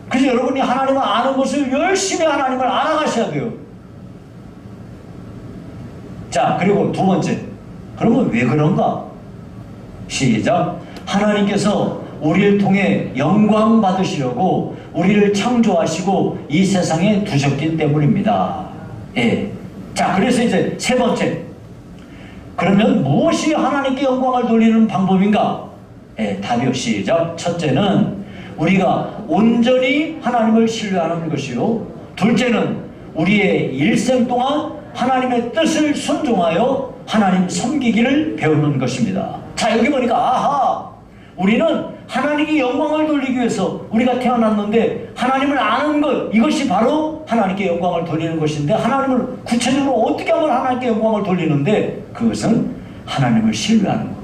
그래서 여러분이 하나님을 아는 것을 열심히 하나님을 알아가셔야 돼요. 자, 그리고 두 번째, 그러면 왜 그런가? 시작. 하나님께서 우리를 통해 영광 받으시려고 우리를 창조하시고 이 세상에 두셨기 때문입니다. 예. 자, 그래서 이제 세 번째, 그러면 무엇이 하나님께 영광을 돌리는 방법인가? 예, 답이 시작. 첫째는 우리가 온전히 하나님을 신뢰하는 것이요. 둘째는 우리의 일생 동안 하나님의 뜻을 순종하여 하나님 섬기기를 배우는 것입니다. 자, 여기 보니까 아하, 우리는 하나님께 영광을 돌리기 위해서 우리가 태어났는데 하나님을 아는 것, 이것이 바로 하나님께 영광을 돌리는 것인데, 하나님을 구체적으로 어떻게 하면 하나님께 영광을 돌리는데, 그것은 하나님을 신뢰하는 것.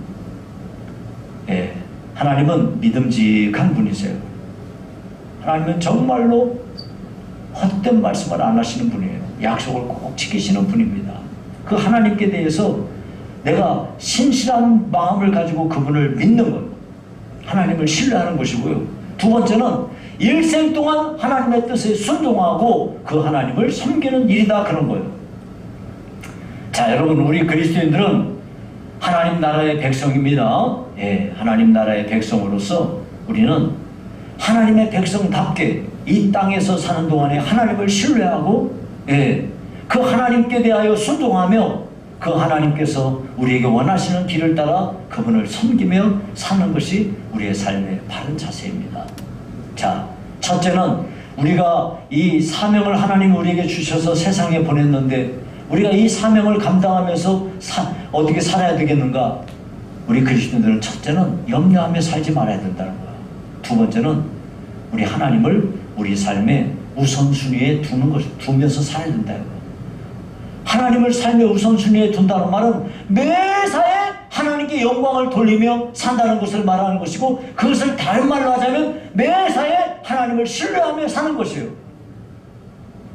예, 하나님은 믿음직한 분이세요. 하나님은 정말로 헛된 말씀을 안 하시는 분이에요. 약속을 꼭 지키시는 분입니다. 그 하나님께 대해서 내가 신실한 마음을 가지고 그분을 믿는 것, 하나님을 신뢰하는 것이고요. 두 번째는 일생 동안 하나님의 뜻에 순종하고 그 하나님을 섬기는 일이다, 그런 거예요. 자, 여러분, 우리 그리스도인들은 하나님 나라의 백성입니다. 예, 하나님 나라의 백성으로서 우리는 하나님의 백성답게 이 땅에서 사는 동안에 하나님을 신뢰하고, 예, 그 하나님께 대하여 순종하며 그 하나님께서 우리에게 원하시는 길을 따라 그분을 섬기며 사는 것이 우리의 삶의 바른 자세입니다. 자, 첫째는 우리가 이 사명을 하나님 우리에게 주셔서 세상에 보냈는데 우리가 이 사명을 감당하면서 어떻게 살아야 되겠는가? 우리 그리스도인들은 첫째는 염려하며 살지 말아야 된다는 거야. 두 번째는 우리 하나님을 우리 삶의 우선순위에 두면서 살아야 된다. 하나님을 삶의 우선순위에 둔다는 말은 매사에 하나님께 영광을 돌리며 산다는 것을 말하는 것이고, 그것을 다른 말로 하자면 매사에 하나님을 신뢰하며 사는 것이에요.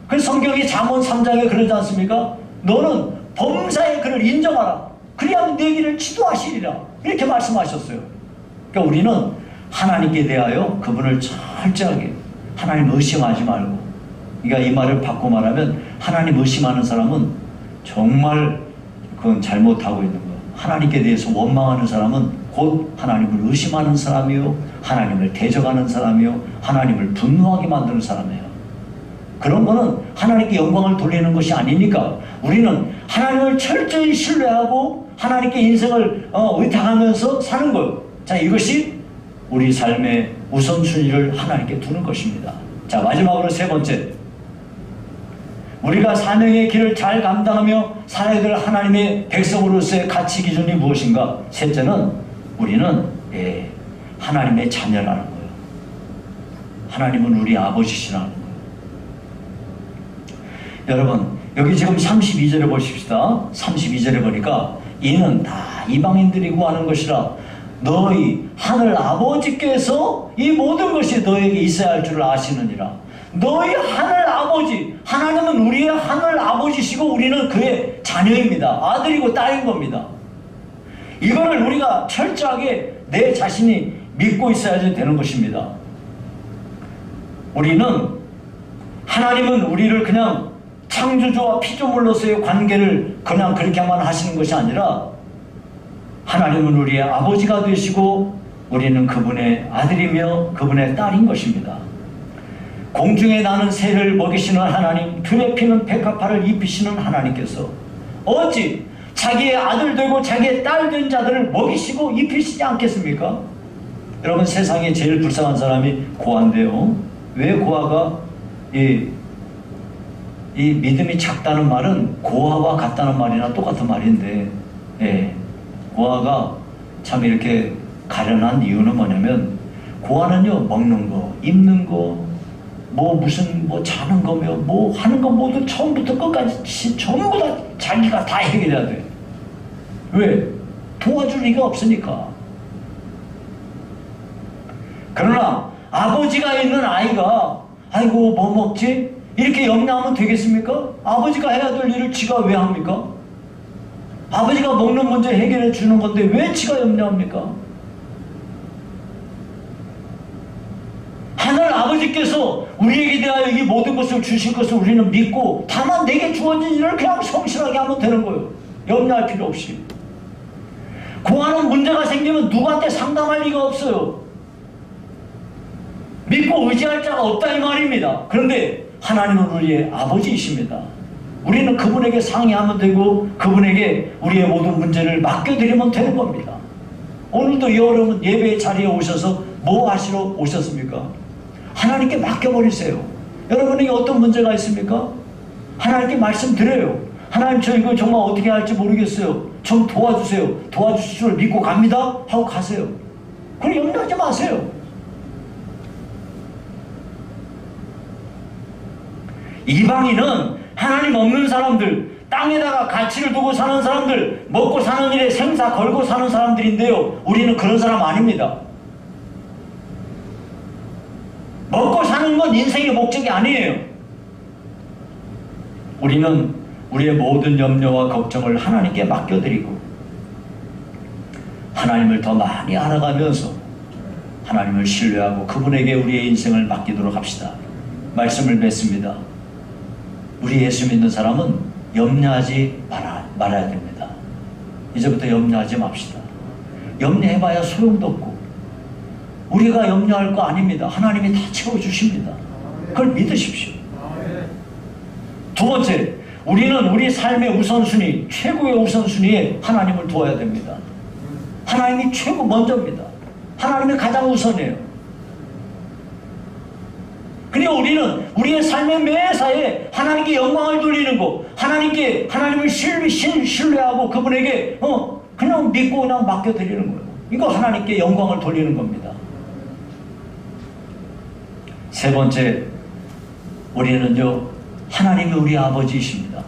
그래서 성경이 잠언 3장에 그러지 않습니까? 너는 범사에 그를 인정하라. 그리하면 내 길을 지도하시리라. 이렇게 말씀하셨어요. 그러니까 우리는 하나님께 대하여 그분을 철저하게, 하나님 의심하지 말고, 그러니까 이 말을 바꿔 말하면 하나님 의심하는 사람은 정말 그건 잘못하고 있는 거예요. 하나님께 대해서 원망하는 사람은 곧 하나님을 의심하는 사람이요, 하나님을 대적하는 사람이요, 하나님을 분노하게 만드는 사람이에요. 그런 거는 하나님께 영광을 돌리는 것이 아니니까 우리는 하나님을 철저히 신뢰하고 하나님께 인생을 의탁하면서 사는 거예요. 자, 이것이 우리 삶의 우선순위를 하나님께 두는 것입니다. 자, 마지막으로 세 번째, 우리가 사명의 길을 잘 감당하며 살아야 될 하나님의 백성으로서의 가치 기준이 무엇인가? 셋째는 우리는 하나님의 자녀라는 거예요. 하나님은 우리 아버지시라는 거예요. 여러분, 여기 지금 32절에 보십시다. 32절에 보니까 이는 다 이방인들이 구하는 것이라 너희 하늘 아버지께서 이 모든 것이 너에게 있어야 할 줄 아시느니라. 너희 하늘 아버지, 하나님은 우리의 하늘 아버지시고 우리는 그의 자녀입니다. 아들이고 딸인 겁니다. 이거를 우리가 철저하게 내 자신이 믿고 있어야 되는 것입니다. 하나님은 우리를 그냥 창조주와 피조물로서의 관계를 그냥 그렇게만 하시는 것이 아니라 하나님은 우리의 아버지가 되시고 우리는 그분의 아들이며 그분의 딸인 것입니다. 공중에 나는 새를 먹이시는 하나님, 들에 피는 백합화를 입히시는 하나님께서 어찌 자기의 아들 되고 자기의 딸 된 자들을 먹이시고 입히시지 않겠습니까? 여러분, 세상에 제일 불쌍한 사람이 고아인데요. 왜 고아가 이 믿음이 작다는 말은 고아와 같다는 말이나 똑같은 말인데, 고아가 참 이렇게 가련한 이유는 뭐냐면, 고아는요, 먹는 거, 입는 거, 뭐 자는 거며 뭐 하는 거 모두 처음부터 끝까지 전부 다 자기가 다 해결해야 돼. 왜? 도와줄 리가 없으니까. 그러나 아버지가 있는 아이가 아이고 뭐 먹지? 이렇게 염려하면 되겠습니까? 아버지가 해야 될 일을 지가 왜 합니까? 아버지가 먹는 문제 해결해 주는 건데 왜 지가 염려합니까? 하늘 아버지께서 우리에게 대하여 이 모든 것을 주실 것을 우리는 믿고 다만 내게 주어진 일을 그냥 성실하게 하면 되는 거예요. 염려할 필요 없이. 고아는 문제가 생기면 누구한테 상담할 리가 없어요. 믿고 의지할 자가 없다 이 말입니다. 그런데 하나님은 우리의 아버지이십니다. 우리는 그분에게 상의하면 되고 그분에게 우리의 모든 문제를 맡겨드리면 되는 겁니다. 오늘도 여러분 예배의 자리에 오셔서 뭐 하시러 오셨습니까? 하나님께 맡겨버리세요. 여러분에게 어떤 문제가 있습니까? 하나님께 말씀드려요. 하나님, 저 이거 정말 어떻게 할지 모르겠어요. 좀 도와주세요. 도와주실 줄 믿고 갑니다 하고 가세요. 그럼 염려하지 마세요. 이방인은 하나님 없는 사람들, 땅에다가 가치를 두고 사는 사람들, 먹고 사는 일에 생사 걸고 사는 사람들인데요, 우리는 그런 사람 아닙니다. 먹고 사는 건 인생의 목적이 아니에요. 우리는 우리의 모든 염려와 걱정을 하나님께 맡겨드리고 하나님을 더 많이 알아가면서 하나님을 신뢰하고 그분에게 우리의 인생을 맡기도록 합시다. 말씀을 맺습니다. 우리 예수 믿는 사람은 염려하지 말아야 됩니다. 이제부터 염려하지 맙시다. 염려해봐야 소용도 없고 우리가 염려할 거 아닙니다. 하나님이 다 채워주십니다. 그걸 믿으십시오. 두 번째, 우리는 우리 삶의 우선순위, 최고의 우선순위에 하나님을 두어야 됩니다. 하나님이 최고 먼저입니다. 하나님이 가장 우선이에요. 그리고 우리는 우리의 삶의 매사에 하나님께 영광을 돌리는 거, 하나님을 신뢰하고 그분에게 그냥 믿고 그냥 맡겨드리는 거예요. 이거 하나님께 영광을 돌리는 겁니다. 세 번째, 우리는요, 하나님이 우리 아버지이십니다.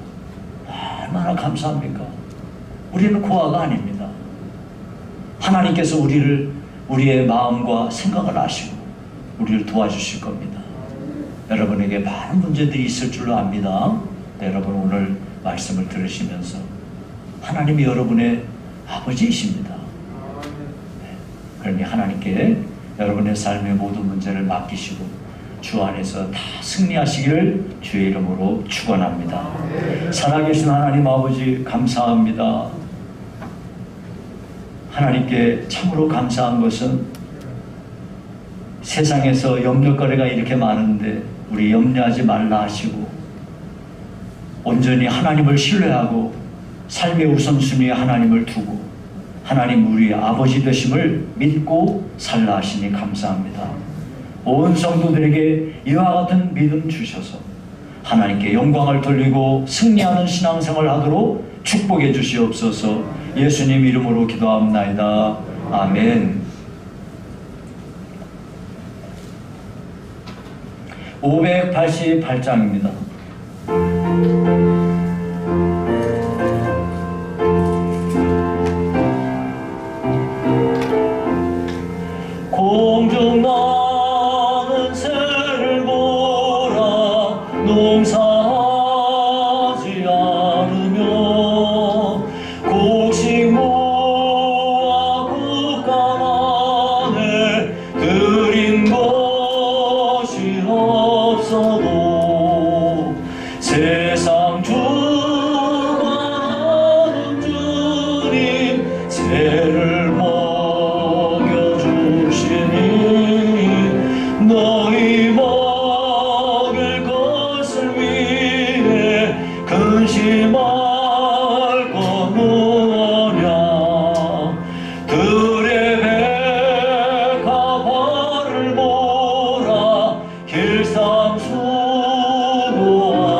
얼마나 감사합니까? 우리는 고아가 아닙니다. 하나님께서 우리의 마음과 생각을 아시고 우리를 도와주실 겁니다. 여러분에게 많은 문제들이 있을 줄로 압니다. 여러분 오늘 말씀을 들으시면서 하나님이 여러분의 아버지이십니다. 그러니 하나님께 여러분의 삶의 모든 문제를 맡기시고 주 안에서 다 승리하시기를 주의 이름으로 축원합니다. 살아계신 하나님 아버지 감사합니다. 하나님께 참으로 감사한 것은 세상에서 염려거리가 이렇게 많은데 우리 염려하지 말라 하시고 온전히 하나님을 신뢰하고 삶의 우선순위에 하나님을 두고 하나님 우리의 아버지 되심을 믿고 살라 하시니 감사합니다. 온 성도들에게 이와 같은 믿음 주셔서 하나님께 영광을 돌리고 승리하는 신앙생활을 하도록 축복해 주시옵소서. 예수님 이름으로 기도합나이다. 아멘. 588장입니다. 공중 나는 새를 보라 농사하지 않으며 곡식 없어도 세상 주관하는 주님 새를 먹여주시니 너희 먹을 것을 위해 근심할 것 무엇냐. 들의 배가 발을 몰아 길상 수도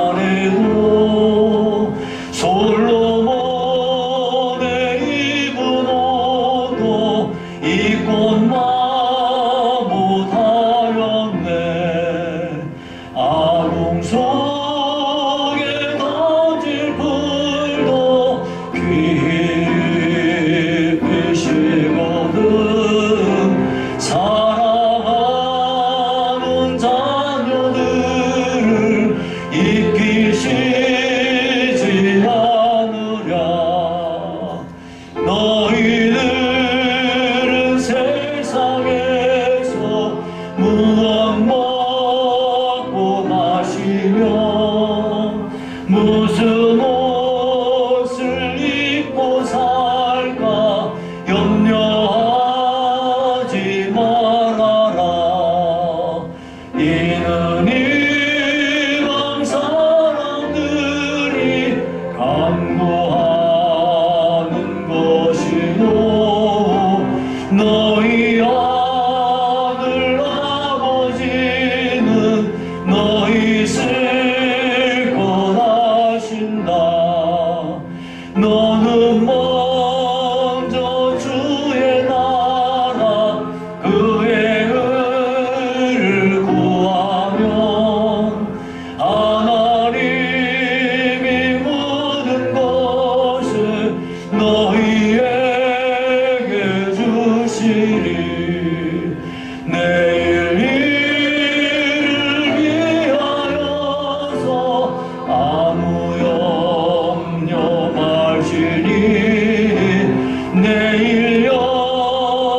안에도 솔로몬의 입은 옷도 입고나 못하였네. 아궁 속에 던질 불도 깊으시거든. 사랑하는 자녀들을 잊기시지 않으랴. 너희들은 세상에서 무엇 먹고 마시며 무슨 옷을 입고 살까 염려하지 말아라. 이는 이방 사람들이 강구하는 것이요 너희 하늘 아버지는 너희 쓸 것 아신다. 너는 먼저 주의 나라 그의 의를 구하면 하나님이 모든 것을 너희에게 주시리. 내일 일을 위하여서 아무 염려 말지니 내일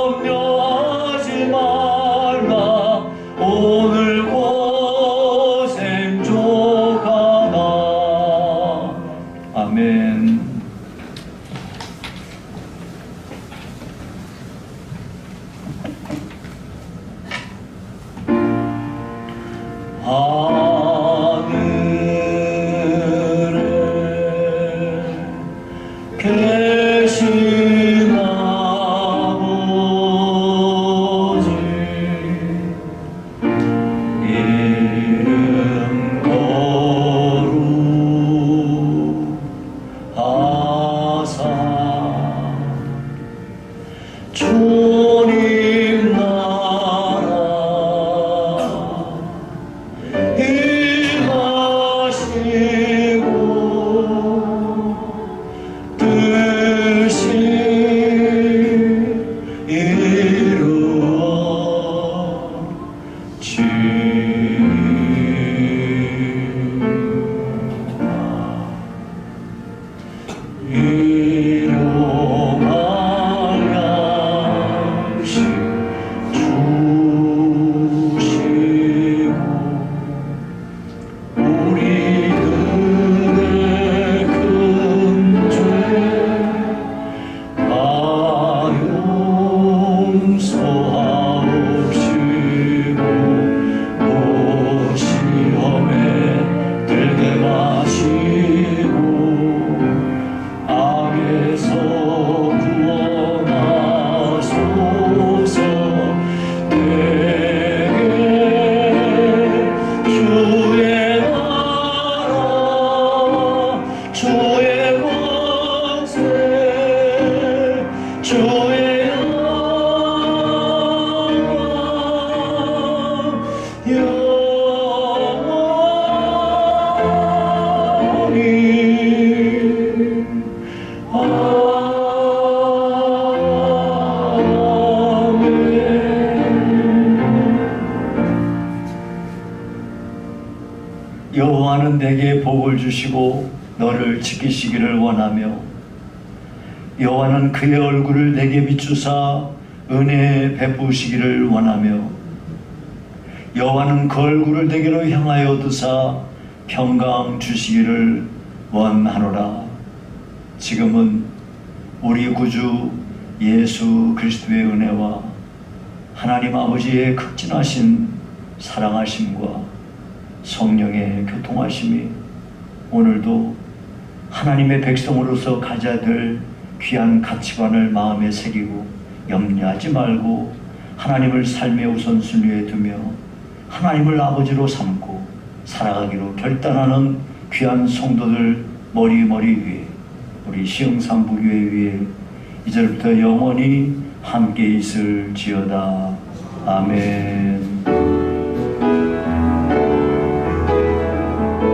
염려하지 말라. 오늘 고생 족하다. 아멘. 하늘에 계신 아버지 이름 거룩하사 주님 나라 임하시고 뜻이 여호와는 내게 복을 주시고 너를 지키시기를 원하며 여호와는 그의 얼굴을 내게 비추사 은혜 베푸시기를 원하며 여호와는 그 얼굴을 내게로 향하여 드사 평강 주시기를 원하노라. 지금은 우리 구주 예수 그리스도의 은혜와 하나님 아버지의 극진하신 사랑하심과 성령의 교통하심이 오늘도 하나님의 백성으로서 가져야 될 귀한 가치관을 마음에 새기고 염려하지 말고 하나님을 삶의 우선순위에 두며 하나님을 아버지로 삼고 살아가기로 결단하는 귀한 성도들 머리 위에 우리 시흥산부교회 위에 이제부터 영원히 함께 있을지어다. 아멘.